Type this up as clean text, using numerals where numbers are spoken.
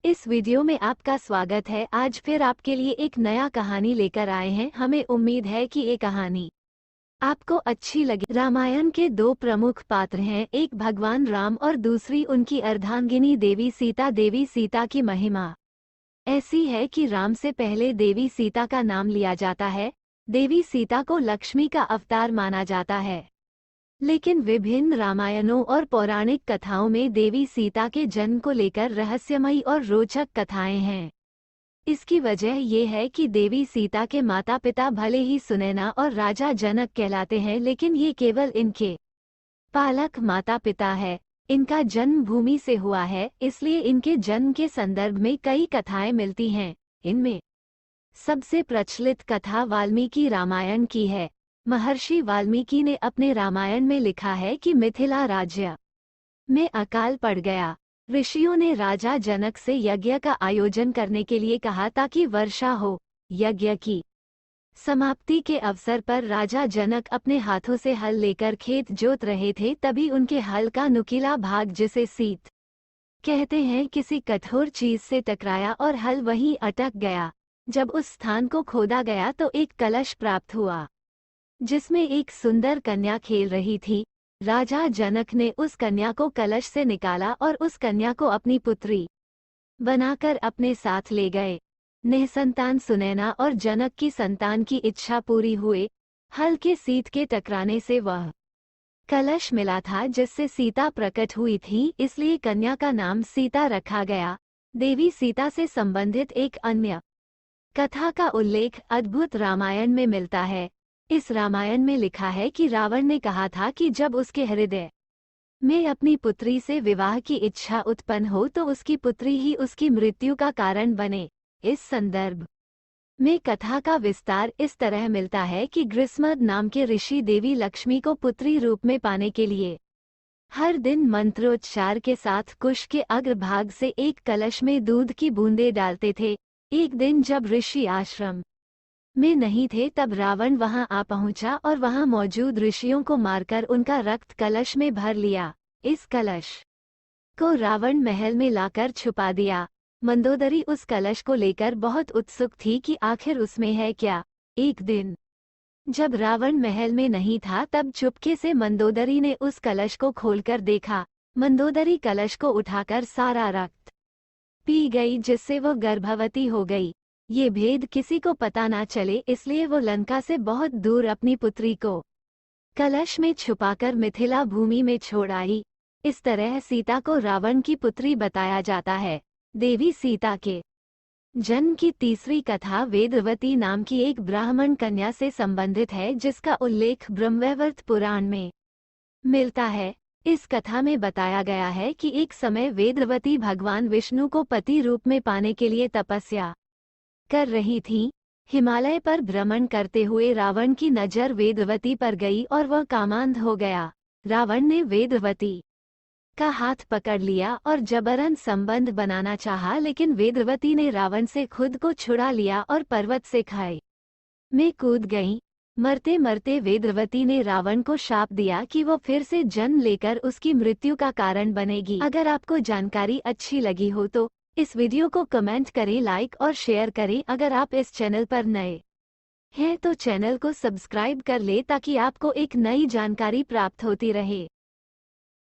इस वीडियो में आपका स्वागत है। आज फिर आपके लिए एक नया कहानी लेकर आए हैं। हमें उम्मीद है कि ये कहानी आपको अच्छी लगे। रामायण के दो प्रमुख पात्र हैं, एक भगवान राम और दूसरी उनकी अर्धांगिनी देवी सीता। देवी सीता की महिमा ऐसी है कि राम से पहले देवी सीता का नाम लिया जाता है। देवी सीता को लक्ष्मी का अवतार माना जाता है, लेकिन विभिन्न रामायणों और पौराणिक कथाओं में देवी सीता के जन्म को लेकर रहस्यमयी और रोचक कथाएं हैं। इसकी वजह ये है कि देवी सीता के माता पिता भले ही सुनैना और राजा जनक कहलाते हैं, लेकिन ये केवल इनके पालक माता पिता है। इनका जन्म भूमि से हुआ है, इसलिए इनके जन्म के संदर्भ में कई कथाएं मिलती हैं। इनमें सबसे प्रचलित कथा वाल्मीकि रामायण की है। महर्षि वाल्मीकि ने अपने रामायण में लिखा है कि मिथिला राज्य में अकाल पड़ गया। ऋषियों ने राजा जनक से यज्ञ का आयोजन करने के लिए कहा ताकि वर्षा हो। यज्ञ की समाप्ति के अवसर पर राजा जनक अपने हाथों से हल लेकर खेत जोत रहे थे, तभी उनके हल का नुकीला भाग, जिसे सीत कहते हैं, किसी कठोर चीज से टकराया और हल वहीं अटक गया। जब उस स्थान को खोदा गया तो एक कलश प्राप्त हुआ जिसमें एक सुंदर कन्या खेल रही थी। राजा जनक ने उस कन्या को कलश से निकाला और उस कन्या को अपनी पुत्री बनाकर अपने साथ ले गए। निसंतान सुनैना और जनक की संतान की इच्छा पूरी हुए। हल के सीत के टकराने से वह कलश मिला था जिससे सीता प्रकट हुई थी, इसलिए कन्या का नाम सीता रखा गया। देवी सीता से संबंधित एक अन्य कथा का उल्लेख अद्भुत रामायण में मिलता है। इस रामायण में लिखा है कि रावण ने कहा था कि जब उसके हृदय में अपनी पुत्री से विवाह की इच्छा उत्पन्न हो तो उसकी पुत्री ही उसकी मृत्यु का कारण बने। इस संदर्भ में कथा का विस्तार इस तरह मिलता है कि ग्रीष्मद नाम के ऋषि देवी लक्ष्मी को पुत्री रूप में पाने के लिए हर दिन मंत्रोच्चार के साथ कुश के अग्रभाग से एक कलश में दूध की बूंदें डालते थे। एक दिन जब ऋषि आश्रम में नहीं थे, तब रावण वहां आ पहुंचा और वहां मौजूद ऋषियों को मारकर उनका रक्त कलश में भर लिया। इस कलश को रावण महल में लाकर छुपा दिया। मंदोदरी उस कलश को लेकर बहुत उत्सुक थी कि आखिर उसमें है क्या। एक दिन जब रावण महल में नहीं था, तब चुपके से मंदोदरी ने उस कलश को खोलकर देखा। मंदोदरी कलश को उठाकर सारा रक्त पी गई, जिससे वो गर्भवती हो गई। ये भेद किसी को पता ना चले, इसलिए वो लंका से बहुत दूर अपनी पुत्री को कलश में छुपाकर मिथिला भूमि में छोड़ आई। इस तरह सीता को रावण की पुत्री बताया जाता है। देवी सीता के जन्म की तीसरी कथा वेदवती नाम की एक ब्राह्मण कन्या से संबंधित है, जिसका उल्लेख ब्रह्मवैवर्त पुराण में मिलता है। इस कथा में बताया गया है कि एक समय वेदवती भगवान विष्णु को पति रूप में पाने के लिए तपस्या कर रही थी। हिमालय पर भ्रमण करते हुए रावण की नजर वेदवती पर गई और वह कामांध हो गया। रावण ने वेदवती का हाथ पकड़ लिया और जबरन संबंध बनाना चाहा, लेकिन वेदवती ने रावण से खुद को छुड़ा लिया और पर्वत से खाई में कूद गई। मरते मरते वेदवती ने रावण को शाप दिया कि वो फिर से जन्म लेकर उसकी मृत्यु का कारण बनेगी। अगर आपको जानकारी अच्छी लगी हो तो इस वीडियो को कमेंट करें, लाइक और शेयर करें। अगर आप इस चैनल पर नए हैं तो चैनल को सब्सक्राइब कर ले ताकि आपको एक नई जानकारी प्राप्त होती रहे।